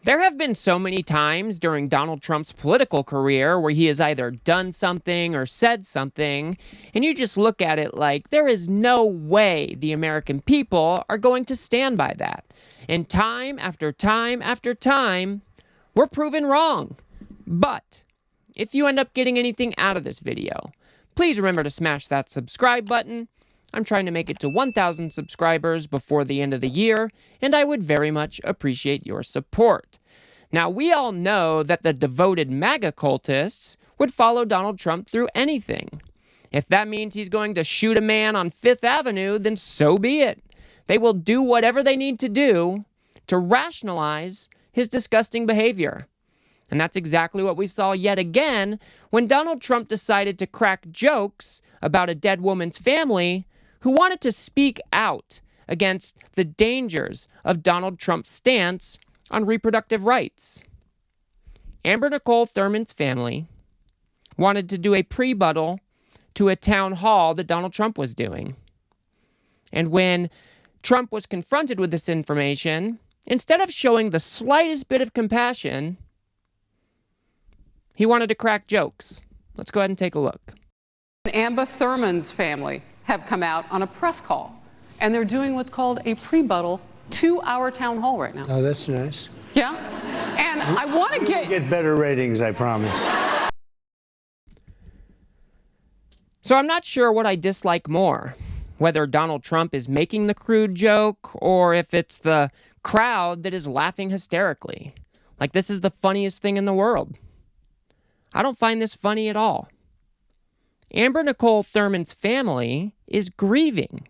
There have been so many times during Donald Trump's political career where he has either done something or said something, and you just look at it like there is no way the American people are going to stand by that. And time after time after time, we're proven wrong. But if you end up getting anything out of this video, please remember to smash that subscribe button. I'm trying to make it to 1,000 subscribers before the end of the year, and I would very much appreciate your support. Now, we all know that the devoted MAGA cultists would follow Donald Trump through anything. If that means he's going to shoot a man on Fifth Avenue, then so be it. They will do whatever they need to do to rationalize his disgusting behavior. And that's exactly what we saw yet again when Donald Trump decided to crack jokes about a dead woman's family who wanted to speak out against the dangers of Donald Trump's stance on reproductive rights. Amber Nicole Thurman's family wanted to do a pre-buttal to a town hall that Donald Trump was doing. And when Trump was confronted with this information, instead of showing the slightest bit of compassion, he wanted to crack jokes. Let's go ahead and take a look. Amber Thurman's family have come out on a press call, and they're doing what's called a pre-buttal to our town hall right now. Oh, that's nice. Yeah? And I want to get better ratings, I promise. So I'm not sure what I dislike more, whether Donald Trump is making the crude joke or if it's the crowd that is laughing hysterically. Like this is the funniest thing in the world. I don't find this funny at all. Amber Nicole Thurman's family is grieving.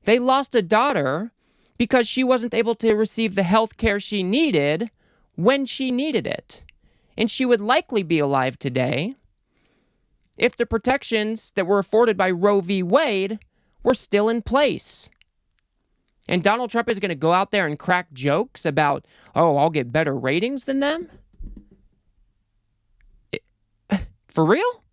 They lost a daughter because she wasn't able to receive the health care she needed when she needed it. And she would likely be alive today if the protections that were afforded by Roe v. Wade were still in place. And Donald Trump is going to go out there and crack jokes about, oh, I'll get better ratings than them? For real?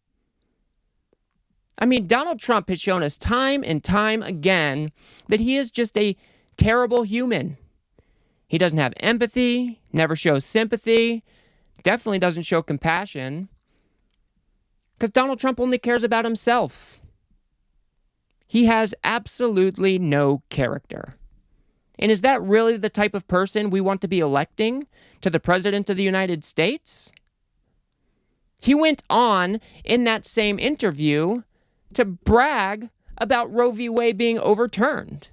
I mean, Donald Trump has shown us time and time again that he is just a terrible human. He doesn't have empathy, never shows sympathy, definitely doesn't show compassion, because Donald Trump only cares about himself. He has absolutely no character. And is that really the type of person we want to be electing to the President of the United States? He went on in that same interview to brag about Roe v. Wade being overturned.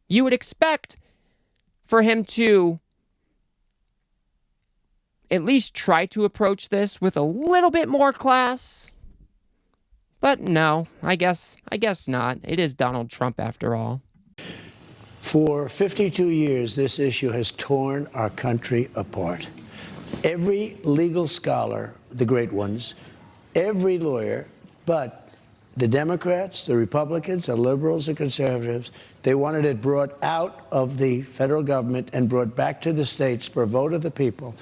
You would expect for him to at least try to approach this with a little bit more class. But no, I guess not. It is Donald Trump after all. For 52 years, this issue has torn our country apart. Every legal scholar, the great ones, every lawyer, but the Democrats, the Republicans, the liberals, the conservatives, they wanted it brought out of the federal government and brought back to the states for a vote of the people.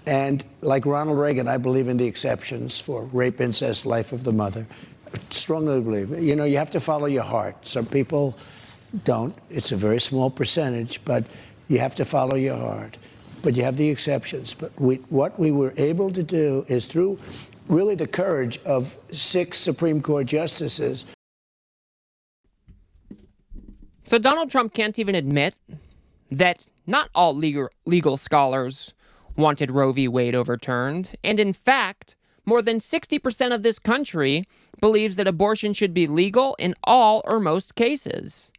And like Ronald Reagan, I believe in the exceptions for rape, incest, life of the mother. I strongly believe. You know, you have to follow your heart. Some people don't. It's a very small percentage, but you have to follow your heart. But you have the exceptions. But what we were able to do is through really the courage of 6 Supreme Court justices. So Donald Trump can't even admit that not all legal scholars wanted Roe v. Wade overturned. And in fact, more than 60% of this country believes that abortion should be legal in all or most cases.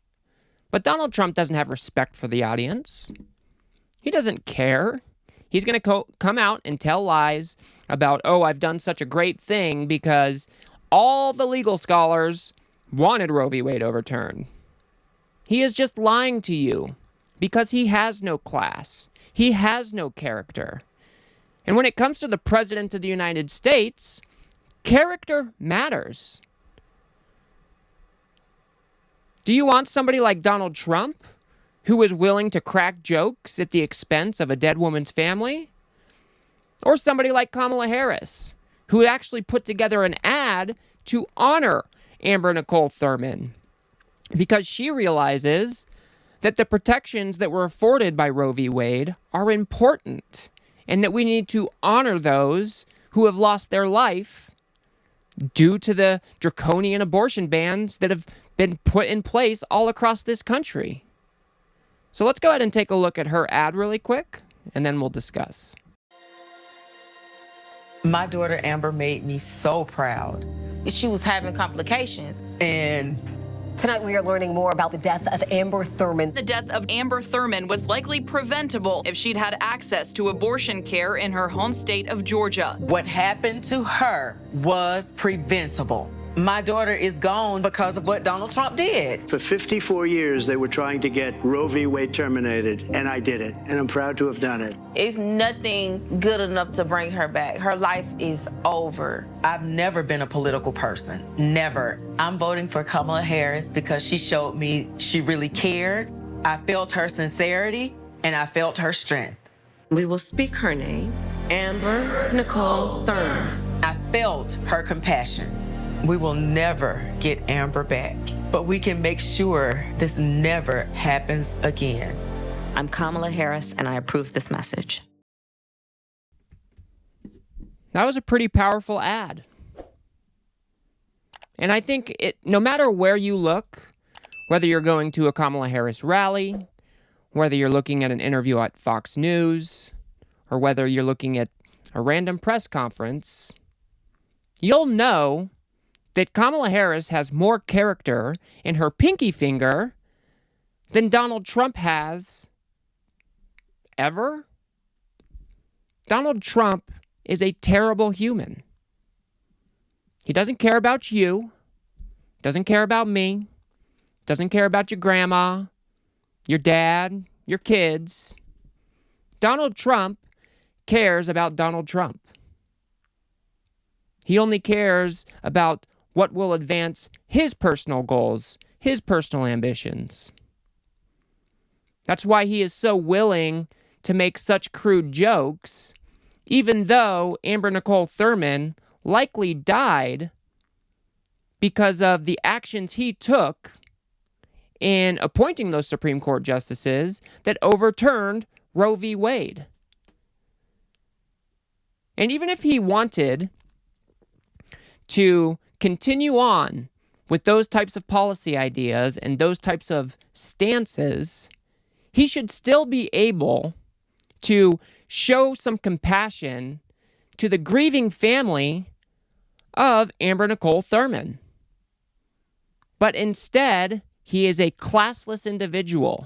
But Donald Trump doesn't have respect for the audience. He doesn't care. He's going to come out and tell lies about, oh, I've done such a great thing because all the legal scholars wanted Roe v. Wade overturned. He is just lying to you because he has no class. He has no character. And when it comes to the President of the United States, character matters. Do you want somebody like Donald Trump who is willing to crack jokes at the expense of a dead woman's family? Or somebody like Kamala Harris, who actually put together an ad to honor Amber Nicole Thurman because she realizes that the protections that were afforded by Roe v. Wade are important and that we need to honor those who have lost their life due to the draconian abortion bans that have been put in place all across this country. So let's go ahead and take a look at her ad really quick, and then we'll discuss. My daughter Amber made me so proud. She was having complications. And tonight we are learning more about the death of Amber Thurman. The death of Amber Thurman was likely preventable if she'd had access to abortion care in her home state of Georgia. what happened to her was preventable. My daughter is gone because of what Donald Trump did. For 54 years, they were trying to get Roe v. Wade terminated, and I did it, and I'm proud to have done it. It's nothing good enough to bring her back. Her life is over. I've never been a political person, never. I'm voting for Kamala Harris because she showed me she really cared. I felt her sincerity, and I felt her strength. We will speak her name, Amber Nicole Thurman. I felt her compassion. We will never get Amber back, but we can make sure this never happens again. I'm Kamala Harris, and I approve this message. That was a pretty powerful ad. And I think no matter where you look, whether you're going to a Kamala Harris rally, whether you're looking at an interview at Fox News, or whether you're looking at a random press conference, you'll know that Kamala Harris has more character in her pinky finger than Donald Trump has ever. Donald Trump is a terrible human. He doesn't care about you, doesn't care about me, doesn't care about your grandma, your dad, your kids. Donald Trump cares about Donald Trump. He only cares about what will advance his personal goals, his personal ambitions. That's why he is so willing to make such crude jokes, even though Amber Nicole Thurman likely died because of the actions he took in appointing those Supreme Court justices that overturned Roe v. Wade. And even if he wanted to continue on with those types of policy ideas and those types of stances, he should still be able to show some compassion to the grieving family of Amber Nicole Thurman. But instead, he is a classless individual.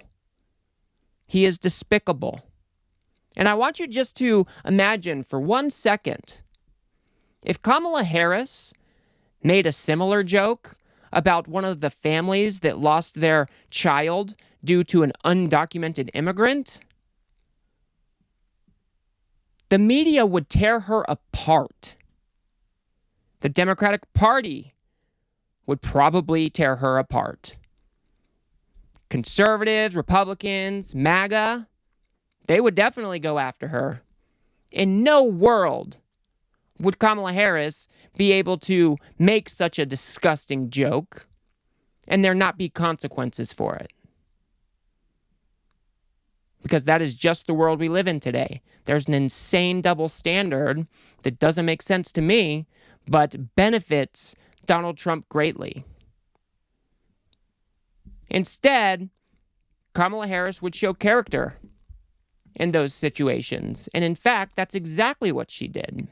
He is despicable. And I want you just to imagine for 1 second, if Kamala Harris made a similar joke about one of the families that lost their child due to an undocumented immigrant, the media would tear her apart. The Democratic Party would probably tear her apart. Conservatives, Republicans, MAGA, they would definitely go after her. In no world would Kamala Harris be able to make such a disgusting joke and there not be consequences for it? Because that is just the world we live in today. There's an insane double standard that doesn't make sense to me, but benefits Donald Trump greatly. Instead, Kamala Harris would show character in those situations. And in fact, that's exactly what she did.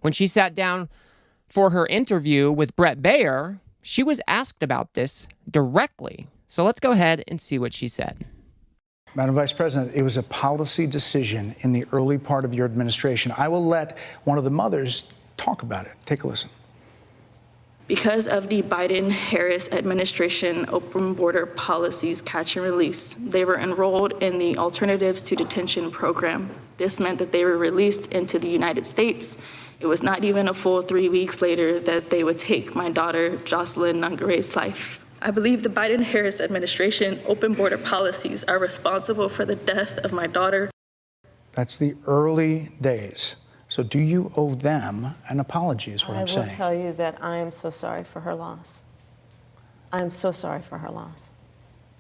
When she sat down for her interview with Brett Baier, she was asked about this directly. So let's go ahead and see what she said. Madam Vice President, it was a policy decision in the early part of your administration. I will let one of the mothers talk about it. Take a listen. Because of the Biden-Harris administration open border policies catch and release, they were enrolled in the Alternatives to Detention program. This meant that they were released into the United States. It was not even a full 3 weeks later that they would take my daughter, Jocelyn Nungare's life. I believe the Biden-Harris administration open border policies are responsible for the death of my daughter. That's the early days. So do you owe them an apology is what I'm saying. I will tell you that I am so sorry for her loss. I am so sorry for her loss.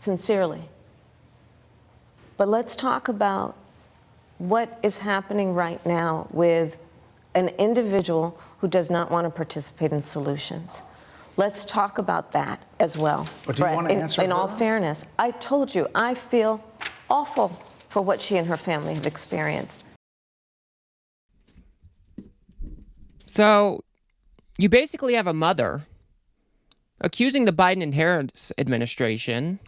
sincerely. But let's talk about what is happening right now with an individual who does not want to participate in solutions. Let's talk about that as well. But do you want to answer in all her? fairness, I told you, I feel awful for what she and her family have experienced. So, you basically have a mother accusing the Biden and Harris administration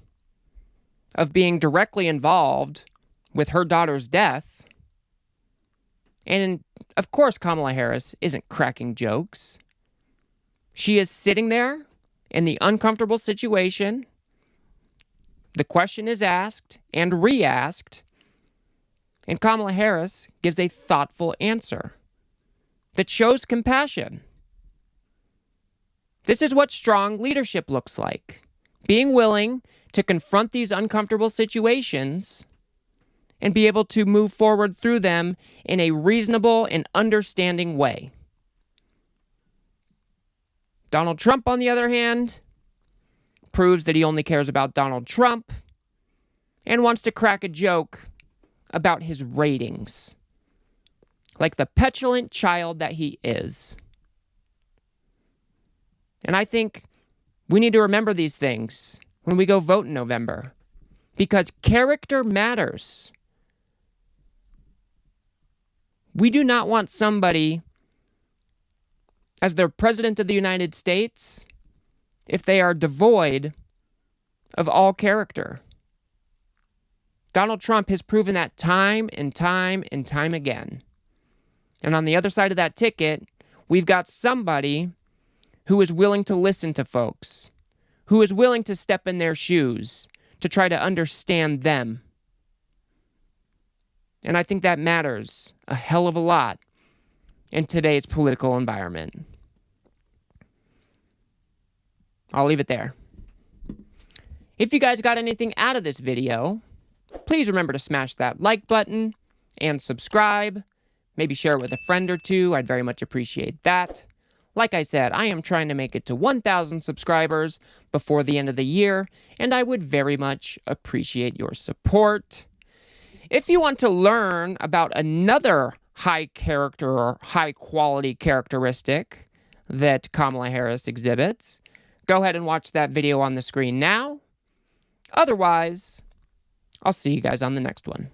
of being directly involved with her daughter's death. And, of course, Kamala Harris isn't cracking jokes. She is sitting there in the uncomfortable situation. The question is asked and re-asked, and Kamala Harris gives a thoughtful answer that shows compassion. This is what strong leadership looks like. Being willing to confront these uncomfortable situations and be able to move forward through them in a reasonable and understanding way. Donald Trump, on the other hand, proves that he only cares about Donald Trump and wants to crack a joke about his ratings, like the petulant child that he is. And I think we need to remember these things when we go vote in November, because character matters. We do not want somebody as their president of the United States if they are devoid of all character. Donald Trump has proven that time and time and time again. And on the other side of that ticket, we've got somebody who is willing to listen to folks, who is willing to step in their shoes to try to understand them. And I think that matters a hell of a lot in today's political environment. I'll leave it there. If you guys got anything out of this video, please remember to smash that like button and subscribe. Maybe share it with a friend or two. I'd very much appreciate that. Like I said, I am trying to make it to 1,000 subscribers before the end of the year, and I would very much appreciate your support. If you want to learn about another high character or high quality characteristic that Kamala Harris exhibits, go ahead and watch that video on the screen now. Otherwise, I'll see you guys on the next one.